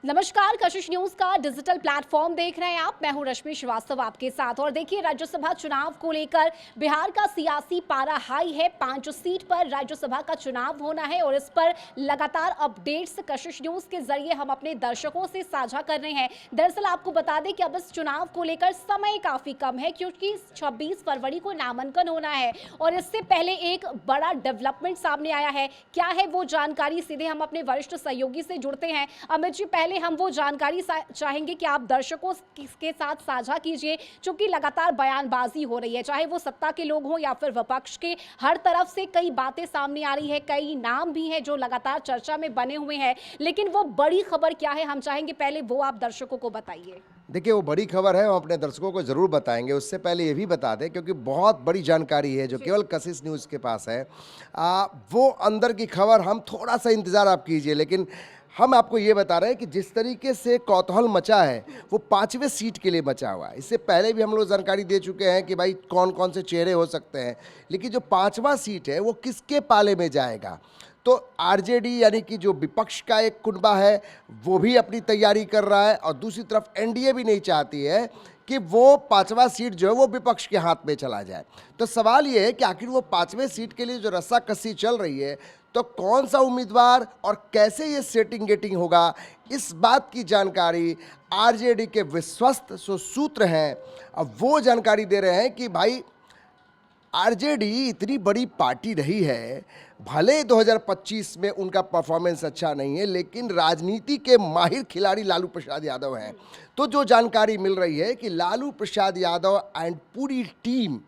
नमस्कार, कशिश न्यूज का digital platform देख रहे हैं आप। मैं हूं रश्मि श्रीवास्तव आपके साथ। और देखिए, राज्यसभा चुनाव को लेकर बिहार का सियासी पारा हाई है। 5 सीट पर राज्यसभा का चुनाव होना है और इस पर लगातार अपडेट्स कशिश न्यूज के जरिए हम अपने दर्शकों से साझा कर रहे हैं। दरअसल आपको बता दें कि अब इस चुनाव को लेकर समय काफी कम है, क्योंकि 26 फरवरी को नामांकन होना है और इससे पहले एक बड़ा डेवलपमेंट सामने आया है। क्या है वो जानकारी, सीधे हम अपने वरिष्ठ सहयोगी से जुड़ते हैं। अमित जी, पहले हम वो जानकारी चाहेंगे कि आप दर्शकों के साथ साझा कीजिए, क्योंकि लगातार बयानबाजी हो रही है, चाहे वो सत्ता के लोग हों या फिर विपक्ष के। हर तरफ से कई बातें सामने आ रही है, कई नाम भी हैं जो लगातार चर्चा में बने हुए हैं, लेकिन वो बड़ी खबर क्या है, हम चाहेंगे पहले वो आप दर्शकों को बताइए। देखिए, वो बड़ी खबर है, हम अपने दर्शकों को ज़रूर बताएंगे। उससे पहले ये भी बता दें, क्योंकि बहुत बड़ी जानकारी है जो केवल कशिश न्यूज़ के पास है। वो अंदर की खबर, हम थोड़ा सा इंतज़ार आप कीजिए, लेकिन हम आपको ये बता रहे हैं कि जिस तरीके से कौतूहल मचा है वो 5वें सीट के लिए मचा हुआ है। इससे पहले भी हम लोग जानकारी दे चुके हैं कि भाई कौन कौन से चेहरे हो सकते हैं, लेकिन जो 5वां सीट है वो किसके पाले में जाएगा। तो आरजेडी यानी कि जो विपक्ष का एक कुनबा है वो भी अपनी तैयारी कर रहा है, और दूसरी तरफ एनडीए भी नहीं चाहती है कि वो 5वां सीट जो है वो विपक्ष के हाथ में चला जाए। तो सवाल ये है कि आखिर वो 5वें सीट के लिए जो रस्साकसी चल रही है, तो कौन सा उम्मीदवार और कैसे ये सेटिंग गेटिंग होगा, इस बात की जानकारी आरजेडी के विश्वस्त सूत्र हैं। अब वो जानकारी दे रहे हैं कि भाई आरजेडी इतनी बड़ी पार्टी रही है, भले 2025 में उनका परफॉर्मेंस अच्छा नहीं है, लेकिन राजनीति के माहिर खिलाड़ी लालू प्रसाद यादव हैं। तो जो जानकारी मिल रही है कि लालू प्रसाद यादव एंड पूरी टीम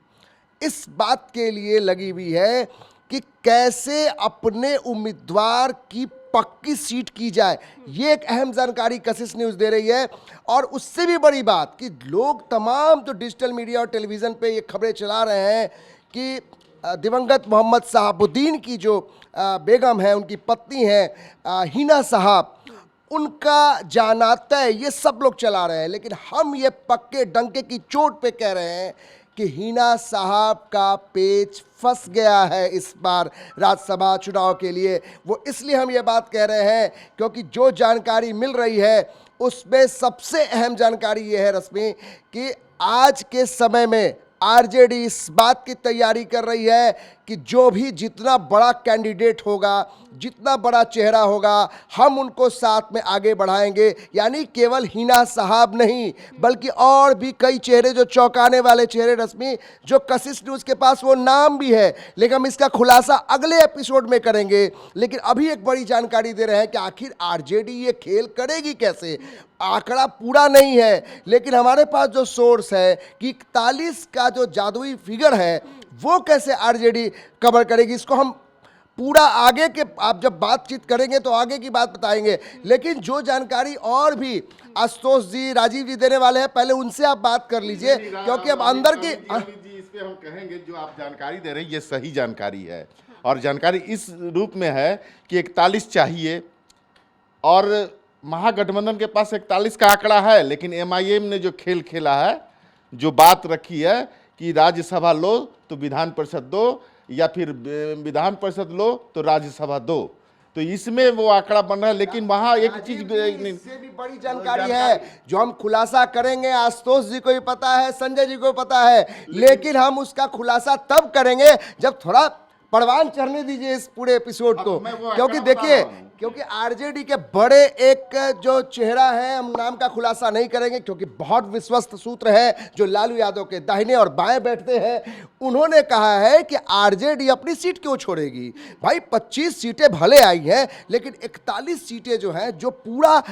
इस बात के लिए लगी हुई है कि कैसे अपने उम्मीदवार की पक्की सीट की जाए। ये एक अहम जानकारी कशिश न्यूज़ दे रही है। और उससे भी बड़ी बात कि लोग तमाम जो डिजिटल मीडिया और टेलीविज़न पे ये खबरें चला रहे हैं कि दिवंगत मोहम्मद शहाबुद्दीन की जो बेगम है, उनकी पत्नी है हिना साहब, उनका जाना तय, ये सब लोग चला रहे हैं। लेकिन हम ये पक्के डंके की चोट पे कह रहे हैं कि हिना साहब का पेच फंस गया है इस बार राज्यसभा चुनाव के लिए। वो इसलिए हम ये बात कह रहे हैं क्योंकि जो जानकारी मिल रही है उसमें सबसे अहम जानकारी ये है रश्मि कि आज के समय में आरजेडी इस बात की तैयारी कर रही है कि जो भी जितना बड़ा कैंडिडेट होगा, जितना बड़ा चेहरा होगा, हम उनको साथ में आगे बढ़ाएंगे। यानी केवल हिना साहब नहीं, बल्कि और भी कई चेहरे, जो चौंकाने वाले चेहरे रश्मि, जो कशिश न्यूज़ के पास वो नाम भी है, लेकिन हम इसका खुलासा अगले एपिसोड में करेंगे। लेकिन अभी एक बड़ी जानकारी दे रहे हैं कि आखिर आरजेडी ये खेल करेगी कैसे। आंकड़ा पूरा नहीं है, लेकिन हमारे पास जो सोर्स है कि 41 का जो जादुई फिगर है वो कैसे आरजेडी कवर करेगी, इसको हम पूरा आगे के, आप जब बातचीत करेंगे तो आगे की बात बताएंगे। लेकिन जो जानकारी और भी आशुतोष जी, राजीव जी देने वाले हैं, पहले उनसे आप बात कर लीजिए, क्योंकि अब अंदर की इस पे हम कहेंगे जो आप जानकारी दे रहे हैं ये सही जानकारी है। और जानकारी इस रूप में है कि 41 चाहिए, और महागठबंधन के पास 41 का आंकड़ा है, लेकिन एमआईएम ने जो खेल खेला है, जो बात रखी है कि राज्यसभा लो तो विधान परिषद दो, या फिर विधान परिषद लो तो राज्यसभा दो, तो इसमें वो आंकड़ा बन रहा है। लेकिन वहाँ एक चीज इससे भी बड़ी जानकारी है जो हम खुलासा करेंगे। आशुतोष जी को भी पता है, संजय जी को पता है, लेकिन हम उसका खुलासा तब करेंगे जब थोड़ा परवान चढ़ने दीजिए इस पूरे एपिसोड को। क्योंकि देखिए, क्योंकि आरजेडी के बड़े एक जो चेहरा है, हम नाम का खुलासा नहीं करेंगे क्योंकि बहुत विश्वस्त सूत्र है जो लालू यादव के दाहिने और बाएं बैठते हैं। उन्होंने कहा है कि आरजेडी अपनी सीट क्यों छोड़ेगी। भाई 25 सीटें भले आई हैं, लेकिन 41 सीटें जो हैं, जो पूरा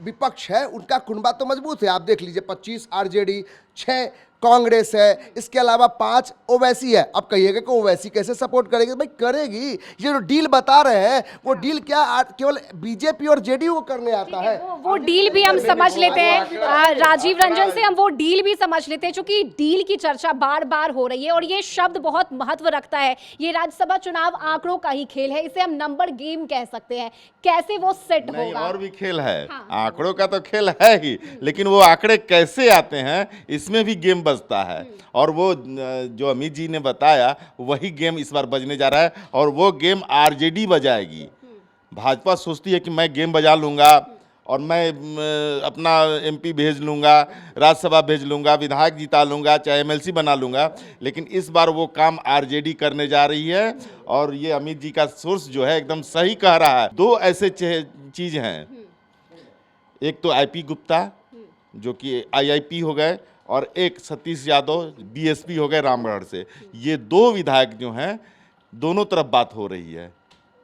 विपक्ष है उनका कुनबा तो मजबूत है। आप देख लीजिए, 25 आरजेडी, 6 कांग्रेस है, इसके अलावा 5 ओवैसी है। अब कहिएगा कि ओवैसी कैसे सपोर्ट करेगी। भाई करेगी, ये जो डील बता रहे हैं वो डील क्या केवल बीजेपी और जेडीयू को करने आता है। वो डील भी हम समझ लेते हैं, राजीव रंजन से हम वो डील भी समझ लेते हैं, क्योंकि डील की चर्चा बार बार हो रही है और ये शब्द बहुत महत्व रखता है। ये राज्यसभा चुनाव आंकड़ों का ही खेल है, इसे हम नंबर गेम कह सकते हैं। कैसे वो सेट होगा, और भी खेल है। हाँ। आंकड़ों का तो खेल है ही, लेकिन वो आंकड़े कैसे आते हैं इसमें भी गेम बजता है। और वो जो अमित जी ने बताया वही गेम इस बार बजने जा रहा है, और वो गेम आरजेडी बजाएगी। भाजपा सोचती है कि मैं गेम बजा लूंगा और मैं अपना एमपी भेज लूँगा, राज्यसभा भेज लूँगा, विधायक जिता लूँगा, चाहे एमएलसी बना लूँगा, लेकिन इस बार वो काम आरजेडी करने जा रही है। और ये अमित जी का सोर्स जो है एकदम सही कह रहा है। दो ऐसे चीज़ हैं, एक तो आईपी गुप्ता जो कि आईआईपी हो गए, और एक सतीश यादव बीएसपी हो गए रामगढ़ से। ये दो विधायक जो हैं, दोनों तरफ बात हो रही है,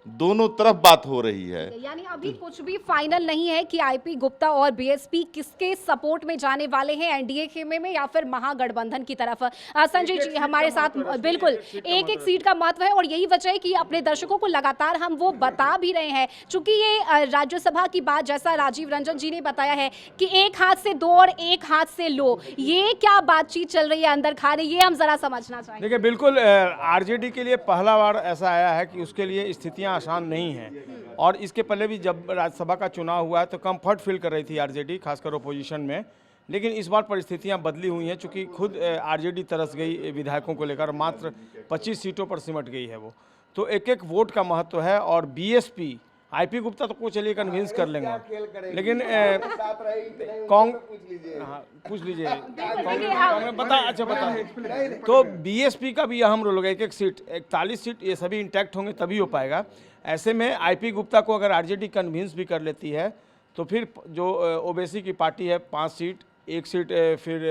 दोनों तरफ बात हो रही है। यानी अभी कुछ भी फाइनल नहीं है कि आईपी गुप्ता और बीएसपी किसके सपोर्ट में जाने वाले हैं, एनडीए खेमे में या फिर महागठबंधन की तरफ। संजय जी हमारे साथ, बिल्कुल एक एक सीट का महत्व है और यही वजह है कि अपने दर्शकों को लगातार हम वो बता भी रहे हैं। चूंकि ये राज्यसभा की बात, जैसा राजीव रंजन जी ने बताया है कि एक हाथ से दो और एक हाथ से लो, ये क्या बातचीत चल रही है अंदर खाने, ये हम जरा समझना चाहेंगे। देखिए, बिल्कुल आरजेडी के लिए पहला बार ऐसा आया है कि उसके लिए स्थितियां आसान नहीं है। और इसके पहले भी जब राज्यसभा का चुनाव हुआ है तो कंफर्ट फील कर रही थी आरजेडी, खासकर ओपोजिशन में। लेकिन इस बार परिस्थितियां बदली हुई हैं, चूंकि खुद आरजेडी तरस गई विधायकों को लेकर, मात्र 25 सीटों पर सिमट गई है वो। तो एक एक वोट का महत्व है। और बीएसपी, आईपी गुप्ता तो को चलिए कन्विंस कर लेंगे, लेकिन पूछ लीजिए कांग्रेस बता, अच्छा बता। तो बीएसपी का भी अहम रोल होगा। एक एक सीट, 41 सीट, ये सभी इंटैक्ट होंगे तभी हो पाएगा। ऐसे में आईपी गुप्ता को अगर आरजेडी कन्विंस भी कर लेती है तो फिर जो ओबीसी की पार्टी है 5 सीट, 1 सीट फिर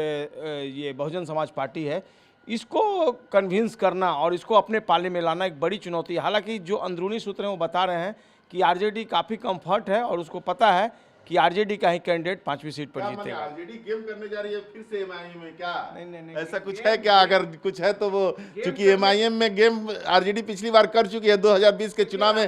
ये बहुजन समाज पार्टी है, इसको कन्विंस करना और इसको अपने पाले में लाना एक बड़ी चुनौती है। हालांकि जो अंदरूनी सूत्र हैं वो बता रहे हैं कि आरजेडी काफ़ी कंफर्ट है और उसको पता है कि आरजेडी का ही कैंडिडेट 5वीं सीट पर जीतेगा। आरजेडी गेम करने जा रही है फिर से एमआईएम में, क्या नहीं, ऐसा कुछ है क्या? अगर कुछ है तो वो, चूंकि एमआईएम में गेम आरजेडी पिछली बार कर चुकी है 2020 के चुनाव में।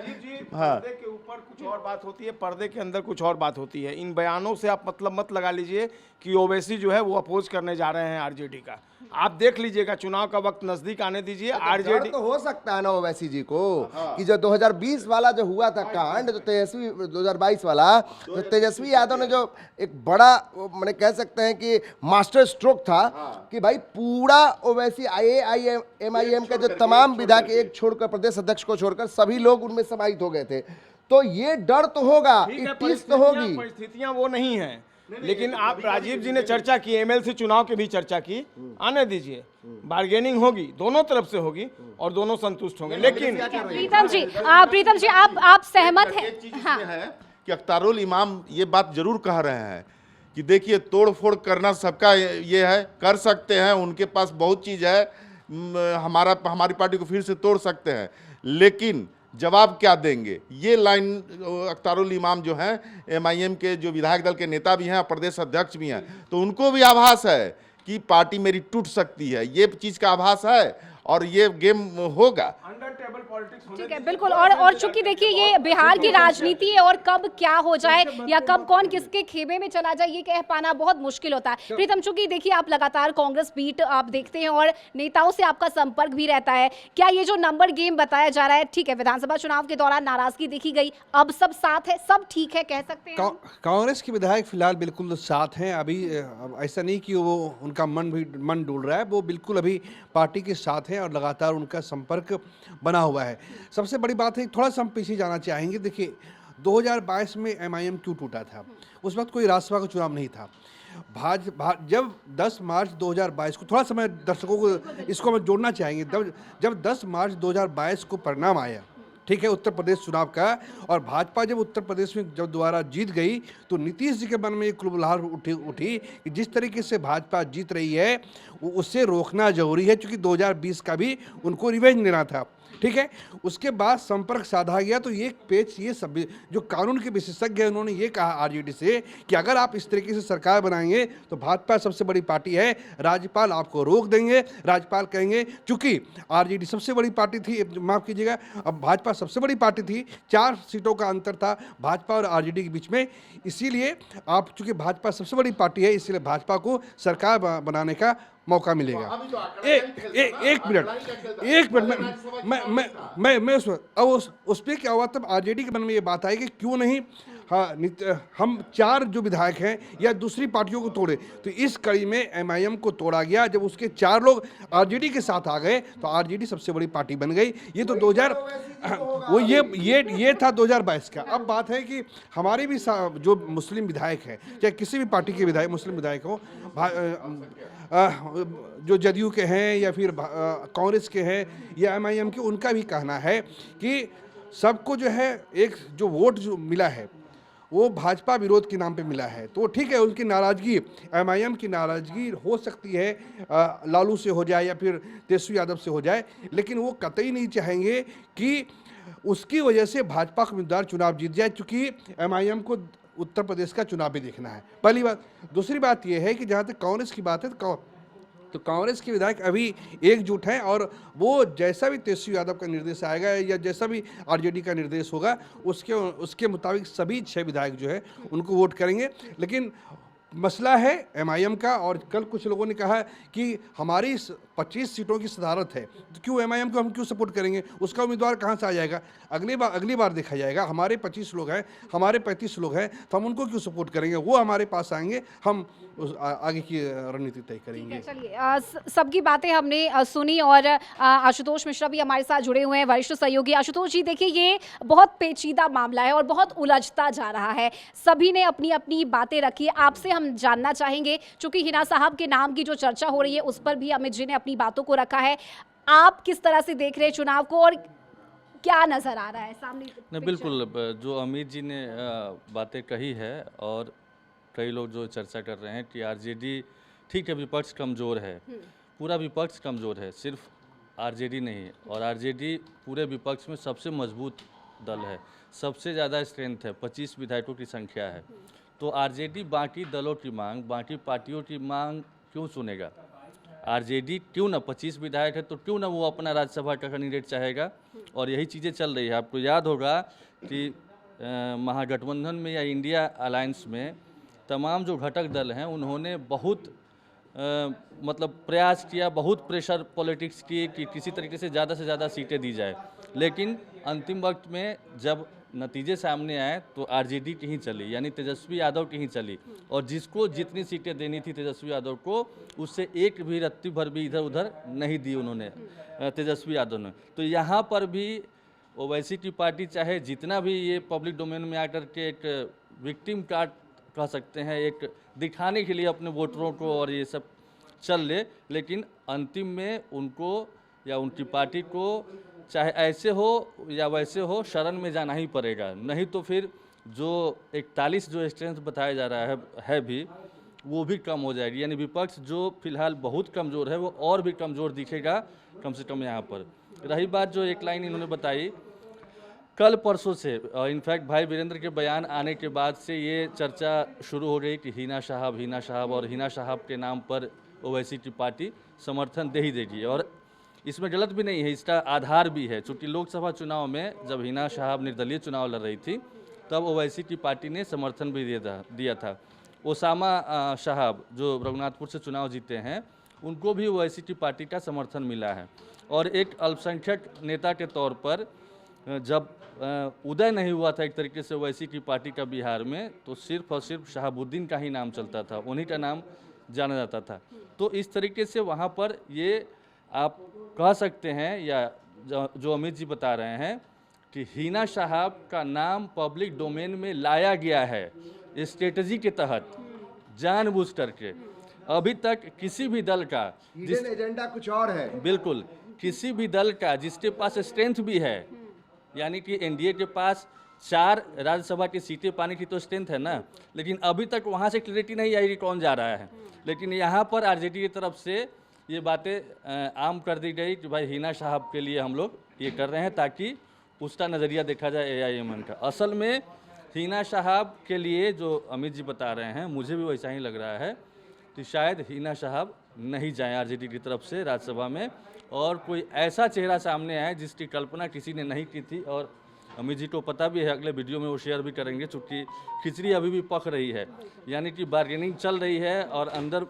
हाँ, पर्दे के ऊपर कुछ और बात होती है, पर्दे के अंदर कुछ और बात होती है। इन बयानों से आप मतलब मत लगा लीजिए कि ओवैसी जो है वो अपोज करने जा रहे हैं आरजेडी का। आप देख लीजिएगा, चुनाव का वक्त नजदीक आने दीजिए। आरजेडी तो हो सकता है ना ओवैसी जी को कि जो 2020 वाला जो हुआ था कांड, जो तेजस्वी 2022 वाला, तो तेजस्वी यादव ने जो एक बड़ा, मैंने कह सकते हैं कि मास्टर स्ट्रोक था कि भाई पूरा ओवैसी एमआईएम के जो तमाम विधायक, एक छोड़कर प्रदेश अध्यक्ष को छोड़कर सभी लोग उनमें समाहित हो गए थे। तो ये डर तो होगा, इस तो होगी। परिस्थितियां वो नहीं है, लेकिन आप राजीव जी ने चर्चा की, एमएलसी चुनाव की भी चर्चा की, आने दीजिए, बार्गेनिंग होगी, दोनों तरफ से होगी और दोनों संतुष्ट होंगे। लेकिन प्रीतम जी आप सहमत हैं? एक चीज इसमें है कि अख्तारुल इमाम ये बात जरूर कह रहे हैं कि देखिए, तोड़ फोड़ करना सबका ये है, कर सकते हैं, उनके पास बहुत चीज है, हमारी पार्टी को फिर से तोड़ सकते हैं, लेकिन जवाब क्या देंगे? ये लाइन अख्तारुल इमाम जो हैं, एमआईएम के जो विधायक दल के नेता भी हैं, प्रदेश अध्यक्ष भी हैं, तो उनको भी आभास है कि पार्टी मेरी टूट सकती है, ये चीज़ का आभास है और ये गेम होगा। अंडर टेबल पॉलिटिक्स होने ठीक है, बिल्कुल। और चूंकि देखिए ये बिहार की राजनीति है और कब क्या हो जाए या कब कौन किसके खेमे में चला जाए ये कह पाना बहुत मुश्किल होता है। प्रीतम, चूंकि देखिए आप लगातार कांग्रेस बीट आप देखते हैं और नेताओं से आपका संपर्क भी रहता है, क्या ये जो नंबर गेम बताया जा रहा है, ठीक है विधानसभा चुनाव के दौरान नाराजगी देखी गई, अब सब साथ है, सब ठीक है, कह सकते हैं? कांग्रेस के विधायक फिलहाल बिल्कुल साथ हैं। अभी ऐसा नहीं कि वो उनका मन डूल रहा है, वो बिल्कुल अभी पार्टी के साथ हैं और लगातार उनका संपर्क बना हुआ है। सबसे बड़ी बात है, थोड़ा सा हम पीछे जाना चाहेंगे। देखिए 2022 में एमआईएम क्यों टूटा था? उस वक्त कोई राज्यसभा का चुनाव नहीं था। जब 10 मार्च 2022 को, थोड़ा समय दर्शकों को इसको हम जोड़ना चाहेंगे, जब 10 मार्च 2022 को परिणाम आया, ठीक है, उत्तर प्रदेश चुनाव का, और भाजपा जब उत्तर प्रदेश में जब दोबारा जीत गई तो नीतीश जी के मन में एक कुलबुलाहट उठी कि जिस तरीके से भाजपा जीत रही है उससे रोकना जरूरी है, क्योंकि 2020 का भी उनको रिवेंज लेना था। ठीक है, उसके बाद संपर्क साधा गया। तो ये पेच, ये सब जो कानून के विशेषज्ञ हैं उन्होंने ये कहा आरजेडी से कि अगर आप इस तरीके से सरकार बनाएंगे तो भाजपा सबसे बड़ी पार्टी है, राज्यपाल आपको रोक देंगे। राज्यपाल कहेंगे, चूंकि आरजेडी सबसे बड़ी पार्टी थी, माफ कीजिएगा, अब भाजपा सबसे बड़ी पार्टी थी, 4 सीटों का अंतर था भाजपा और आरजेडी के बीच में, इसीलिए आप, चूंकि भाजपा सबसे बड़ी पार्टी है, इसलिए भाजपा को सरकार बनाने का मौका मिलेगा। एक मिनट मैं उस पर क्या हुआ, तब आरजेडी के मन में ये बात आई कि क्यों नहीं हाँ हम 4 जो विधायक हैं या दूसरी पार्टियों को तोड़े, तो इस कड़ी में एमआईएम को तोड़ा गया। जब उसके 4 लोग आरजेडी के साथ आ गए तो आरजेडी सबसे बड़ी पार्टी बन गई। ये तो 2000 वो ये था 2022 का। अब बात है कि हमारे भी जो मुस्लिम विधायक हैं, चाहे किसी भी पार्टी के विधायक, मुस्लिम विधायक हो, जो जदयू के हैं या फिर कांग्रेस के हैं या एमआईएम के, उनका भी कहना है कि सबको जो है एक जो वोट जो मिला है वो भाजपा विरोध के नाम पे मिला है। तो ठीक है, उनकी नाराज़गी, एमआईएम की नाराज़गी हो सकती है लालू से हो जाए या फिर तेजस्वी यादव से हो जाए, लेकिन वो कतई नहीं चाहेंगे कि उसकी वजह से भाजपा का उम्मीदवार चुनाव जीत जाए, क्योंकि एमआईएम को उत्तर प्रदेश का चुनाव भी देखना है, पहली बात। दूसरी बात यह है कि जहाँ तक कांग्रेस की बात है तो कांग्रेस के विधायक अभी एकजुट हैं और वो जैसा भी तेजस्वी यादव का निर्देश आएगा या जैसा भी आरजेडी का निर्देश होगा उसके मुताबिक सभी 6 विधायक जो है उनको वोट करेंगे। लेकिन मसला है एमआईएम का, और कल कुछ लोगों ने कहा कि हमारी 25 सीटों की सदारत है, तो क्यों एमआईएम को हम क्यों सपोर्ट करेंगे, उसका उम्मीदवार कहाँ से आ जाएगा। अगली बार देखा जाएगा, हमारे 25 लोग हैं, हमारे 35 लोग हैं, तो हम उनको क्यों सपोर्ट करेंगे। वो हमारे पास आएंगे, हम आगे की रणनीति तय करेंगे। चलिए, सबकी बातें हमने सुनी और आशुतोष मिश्रा भी हमारे साथ जुड़े हुए हैं, वरिष्ठ सहयोगी। आशुतोष जी, देखिए ये बहुत पेचीदा मामला है और बहुत उलझता जा रहा है, सभी ने अपनी अपनी बातें रखी। आपसे हम जानना चाहेंगे, चूंकि हिना साहब के नाम की जो चर्चा हो रही है उस पर भी अमित जी ने अपनी बातों को रखा है, आप किस तरह से देख रहे हैं चुनाव को और क्या नजर आ रहा है सामने? नहीं, बिल्कुल, जो अमित जी ने बातें कही है और कई लोग जो चर्चा कर रहे हैं कि आरजेडी, ठीक है, विपक्ष कमज़ोर है, पूरा विपक्ष कमज़ोर है, सिर्फ आरजेडी नहीं, और आरजेडी पूरे विपक्ष में सबसे मजबूत दल है, सबसे ज़्यादा स्ट्रेंथ है, 25 विधायकों की संख्या है। तो आरजेडी बाकी दलों की मांग, बाकी पार्टियों की मांग क्यों सुनेगा? आरजेडी क्यों ना, 25 विधायक है तो क्यों ना वो अपना राज्यसभा का कैंडिडेट चाहेगा। और यही चीज़ें चल रही है। आपको याद होगा कि महागठबंधन में या इंडिया अलायंस में तमाम जो घटक दल हैं उन्होंने बहुत मतलब प्रयास किया, बहुत प्रेशर पॉलिटिक्स की कि किसी तरीके से ज़्यादा सीटें दी जाए, लेकिन अंतिम वक्त में जब नतीजे सामने आए तो आरजेडी की ही चली, यानी तेजस्वी यादव की ही चली। और जिसको जितनी सीटें देनी थी तेजस्वी यादव को, उससे एक भी रत्ती भर भी इधर उधर नहीं दी उन्होंने, तेजस्वी यादव ने। तो यहाँ पर भी ओवैसी की पार्टी चाहे जितना भी ये पब्लिक डोमेन में आकर के एक विक्टिम कार्ड कह सकते हैं, एक दिखाने के लिए अपने वोटरों को और ये सब चल ले, लेकिन अंतिम में उनको या उनकी पार्टी को चाहे ऐसे हो या वैसे हो शरण में जाना ही पड़ेगा, नहीं तो फिर जो 41 जो स्ट्रेंथ बताया जा रहा है भी, वो भी कम हो जाएगी। यानी विपक्ष जो फिलहाल बहुत कमज़ोर है वो और भी कमज़ोर दिखेगा, कम से कम यहाँ पर। रही बात जो एक लाइन इन्होंने बताई, कल परसों से इनफैक्ट भाई वीरेंद्र के बयान आने के बाद से ये चर्चा शुरू हो गई कि हिना साहब और हिना साहब के नाम पर ओवैसी की पार्टी समर्थन दे ही देगी। और इसमें गलत भी नहीं है, इसका आधार भी है। चूँकि लोकसभा चुनाव में जब हिना साहब निर्दलीय चुनाव लड़ रही थी तब ओवैसी की पार्टी ने समर्थन भी दिया था। ओसामा साहब जो रघुनाथपुर से चुनाव जीते हैं, उनको भी ओवैसी की पार्टी का समर्थन मिला है। और एक अल्पसंख्यक नेता के तौर पर जब उदय नहीं हुआ था एक तरीके से ओवैसी की पार्टी का बिहार में, तो सिर्फ और सिर्फ शहाबुद्दीन का ही नाम चलता था, उन्हीं का नाम जाना जाता था। तो इस तरीके से वहाँ पर ये आप कह सकते हैं, या जो अमित जी बता रहे हैं कि हिना साहब का नाम पब्लिक डोमेन में लाया गया है स्ट्रेटजी के तहत, जानबूझ करके। अभी तक किसी भी दल का एजेंडा कुछ और है, बिल्कुल, किसी भी दल का जिसके पास स्ट्रेंथ भी है, यानी कि एनडीए के पास 4 राज्यसभा की सीटें पाने की तो स्ट्रेंथ है ना, लेकिन अभी तक वहाँ से क्लैरिटी नहीं आई कि कौन जा रहा है। लेकिन यहाँ पर आरजेडी की तरफ से ये बातें आम कर दी गई कि भाई हिना साहब के लिए हम लोग ये कर रहे हैं ताकि उसका नज़रिया देखा जाए एआईएमएम का। असल में हिना साहब के लिए जो अमित जी बता रहे हैं, मुझे भी वैसा ही लग रहा है कि शायद हिना साहब नहीं जाएं आरजेडी की तरफ से राज्यसभा में, और कोई ऐसा चेहरा सामने आए जिसकी कल्पना किसी ने नहीं की थी। और अमित जी को पता भी है, अगले वीडियो में वो शेयर भी करेंगे, चूँकि खिचड़ी अभी भी पक रही है, यानी कि बार्गेनिंग चल रही है और अंदर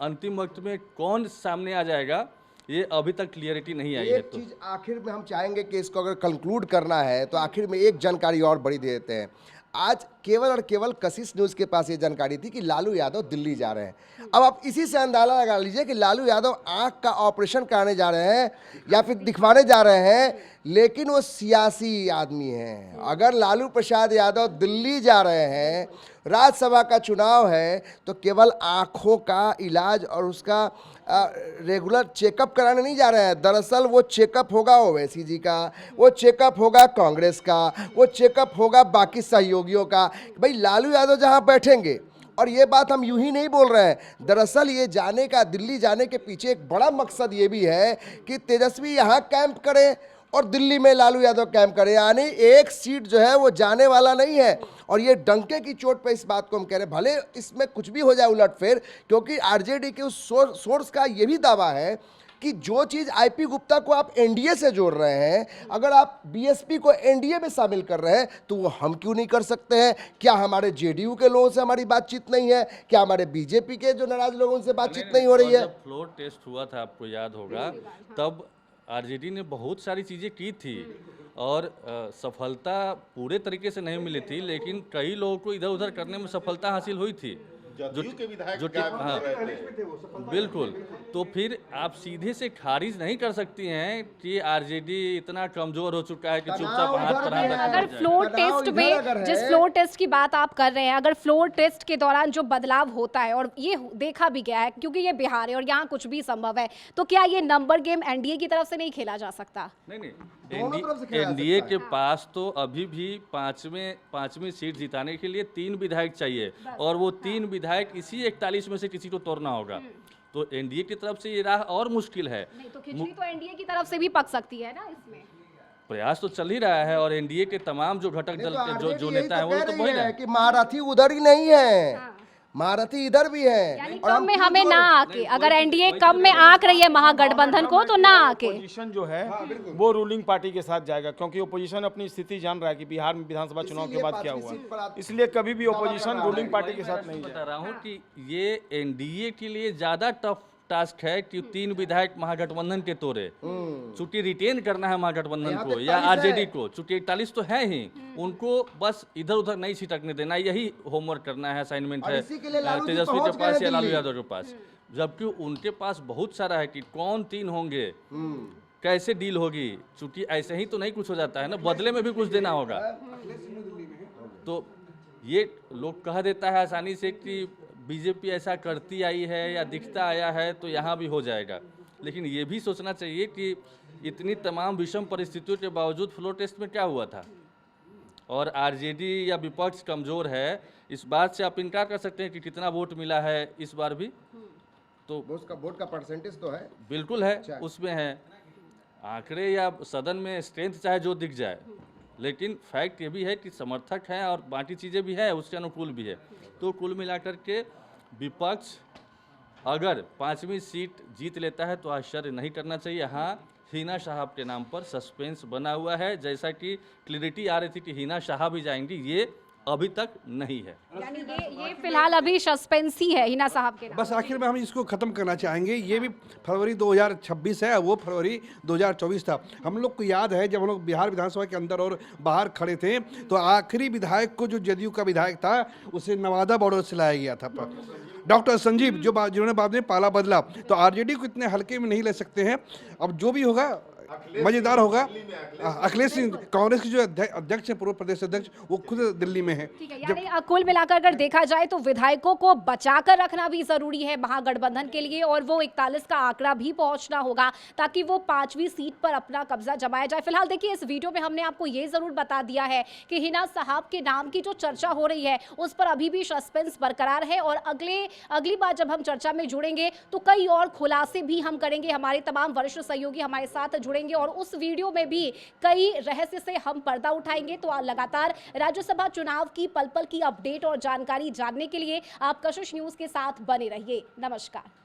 अंतिम वक्त में कौन सामने आ जाएगा ये अभी तक क्लियरिटी नहीं आई है। एक चीज आखिर में हम चाहेंगे कि इसको अगर कंक्लूड करना है तो आखिर में एक जानकारी और बड़ी दे देते हैं। आज केवल और केवल कशिश न्यूज़ के पास ये जानकारी थी कि लालू यादव दिल्ली जा रहे हैं। अब आप इसी से अंदाजा लगा लीजिए कि लालू यादव आंख का ऑपरेशन कराने जा रहे हैं या फिर दिखवाने जा रहे हैं, लेकिन वो सियासी आदमी हैं। अगर लालू प्रसाद यादव दिल्ली जा रहे हैं, राज्यसभा का चुनाव है, तो केवल आँखों का इलाज और उसका रेगुलर चेकअप कराने नहीं जा रहे हैं। दरअसल वो चेकअप होगा ओवैसी जी का, वो चेकअप होगा कांग्रेस का, वो चेकअप होगा बाकी सहयोगियों का। भाई लालू यादव जहाँ बैठेंगे, और ये बात हम यूं ही नहीं बोल रहे हैं, दरअसल ये जाने का, दिल्ली जाने के पीछे एक बड़ा मकसद ये भी है कि तेजस्वी यहाँ कैंप करें और दिल्ली में लालू यादव कैंप करें। यानी एक सीट जो है वो जाने वाला नहीं है। और ये डंके की चोट पे इस बात को हम कह रहे हैं, भले इसमें कुछ भी हो जाए उलटफेर, क्योंकि आरजेडी के उस सोर्स का ये भी दावा है कि जो चीज़ आईपी गुप्ता को आप एनडीए से जोड़ रहे हैं, अगर आप बीएसपी को एनडीए में शामिल कर रहे हैं, तो वो हम क्यों नहीं कर सकते हैं? क्या हमारे जेडीयू के लोगों से हमारी बातचीत नहीं है? क्या हमारे बीजेपी के जो नाराज लोगों से बातचीत नहीं हो रही है? जब फ्लोर टेस्ट हुआ था, आपको याद होगा, तब आरजेडी ने बहुत सारी चीज़ें की थी और सफलता पूरे तरीके से नहीं मिली थी, लेकिन कई लोगों को इधर उधर करने में सफलता हासिल हुई थी। जदयू के विधायक जो गायब हाँ, हो रहे थे। बिल्कुल। तो फिर आप सीधे से खारिज नहीं कर सकती हैं कि आरजेडी इतना कमजोर हो चुका है कि चुपचाप हाथ पर हाथ अगर रख फ्लोर टेस्ट में, जिस फ्लोर टेस्ट की बात आप कर रहे हैं, अगर फ्लोर टेस्ट के दौरान जो बदलाव होता है, और ये देखा भी गया है क्योंकि ये बिहार है और यहाँ कुछ भी संभव है, तो क्या ये नंबर गेम एनडीए की तरफ से नहीं खेला जा सकता? नहीं, दोनों तरफ से खेला जा एनडीए सकता के पास तो अभी भी पांचवीं सीट जिताने के लिए 3 विधायक चाहिए, और वो 3 विधायक इसी 41 में से किसी को तोड़ना होगा। तो एनडीए की तरफ से ये राह और मुश्किल है। नहीं तो खिचड़ी तो एनडीए की तरफ से भी पक सकती है ना इसमें। प्रयास तो चल ही रहा है, और एनडीए के तमाम जो घटक दल के जो नेता हैं वो तो वही है है कि महारथी उधर ही नहीं है, महारथी इधर भी है। यानी कम में हमें ना आके, अगर एनडीए कम में आंक रही है महागठबंधन को, तो ना आके पोजीशन जो है वो रूलिंग पार्टी के साथ जाएगा, क्योंकि ओपोजिशन अपनी स्थिति जान रहा है कि बिहार में विधानसभा चुनाव के बाद क्या हुआ, इसलिए कभी भी ओपोजिशन रूलिंग पार्टी के साथ नहीं बता रहा हूँ कि ये एनडीए के लिए ज्यादा टफ टास्क है कि 3 विधायक महागठबंधन के तोड़े। चूंकि रिटेन करना है महागठबंधन को या आरजेडी को, चूंकि 41 तो है ही, उनको बस इधर उधर नहीं छिटकने देना, यही होमवर्क करना है, असाइनमेंट है तेजस्वी के पास या लालू यादव के पास। जबकि उनके पास बहुत सारा है कि कौन 3 होंगे, कैसे डील होगी, चूंकि ऐसे ही तो नहीं कुछ हो जाता है ना, बदले में भी कुछ देना होगा। तो ये लोग कह देता है आसानी से कि बीजेपी ऐसा करती आई है या दिखता आया है तो यहाँ भी हो जाएगा, लेकिन ये भी सोचना चाहिए कि इतनी तमाम विषम परिस्थितियों के बावजूद फ्लोर टेस्ट में क्या हुआ था, और आरजेडी या विपक्ष कमज़ोर है, इस बात से आप इनकार कर सकते हैं कि कितना वोट मिला है इस बार भी, तो उसका वोट का परसेंटेज तो है, बिल्कुल है, उसमें है। आंकड़े या सदन में स्ट्रेंथ चाहे जो दिख जाए, लेकिन फैक्ट ये भी है कि समर्थक हैं और बाकी चीज़ें भी है, उसके अनुकूल भी है। तो कुल मिलाकर के विपक्ष अगर 5वीं सीट जीत लेता है तो आश्चर्य नहीं करना चाहिए। हाँ, हिना साहब के नाम पर सस्पेंस बना हुआ है, जैसा कि क्लियरिटी आ रही थी कि हिना साहब भी जाएंगी, ये अभी तक नहीं है। यानी ये फिलहाल अभी सस्पेंस ही है हिना साहब के नाम। बस आखिर में हम इसको ख़त्म करना चाहेंगे, ये भी फरवरी 2026 है, वो फरवरी 2024 था। हम लोग को याद है जब हम लोग बिहार विधानसभा के अंदर और बाहर खड़े थे, तो आखिरी विधायक को, जो जदयू का विधायक था, उसे नवादा बॉर्डर से लाया गया था, डॉक्टर संजीव, जिन्होंने बाद में पाला बदला। तो आरजेडी को इतने हल्के में नहीं ले सकते हैं। अब जो भी होगा मजेदार होगा। अखिलेश सिंह कांग्रेस के जो अध्यक्ष है, पूर्व प्रदेश अध्यक्ष, वो खुद दिल्ली में है। ठीक है, यानी कुल मिलाकर अगर देखा जाए तो विधायकों को बचाकर रखना भी जरूरी है महागठबंधन के लिए, और वो 41 का आंकड़ा भी पहुंचना होगा ताकि वो 5वीं सीट पर अपना कब्जा जमाया जाए। फिलहाल देखिए, इस वीडियो में हमने आपको ये जरूर बता दिया है कि हिना साहब के नाम की जो चर्चा हो रही है उस पर अभी भी सस्पेंस बरकरार है, और अगली बार जब हम चर्चा में जुड़ेंगे तो कई और खुलासे भी हम करेंगे। हमारे तमाम वरिष्ठ सहयोगी हमारे साथ जुड़ेंगे और उस वीडियो में भी कई रहस्य से हम पर्दा उठाएंगे। तो लगातार राज्यसभा चुनाव की पल पल की अपडेट और जानकारी जानने के लिए आप कशिश न्यूज़ के साथ बने रहिए। नमस्कार।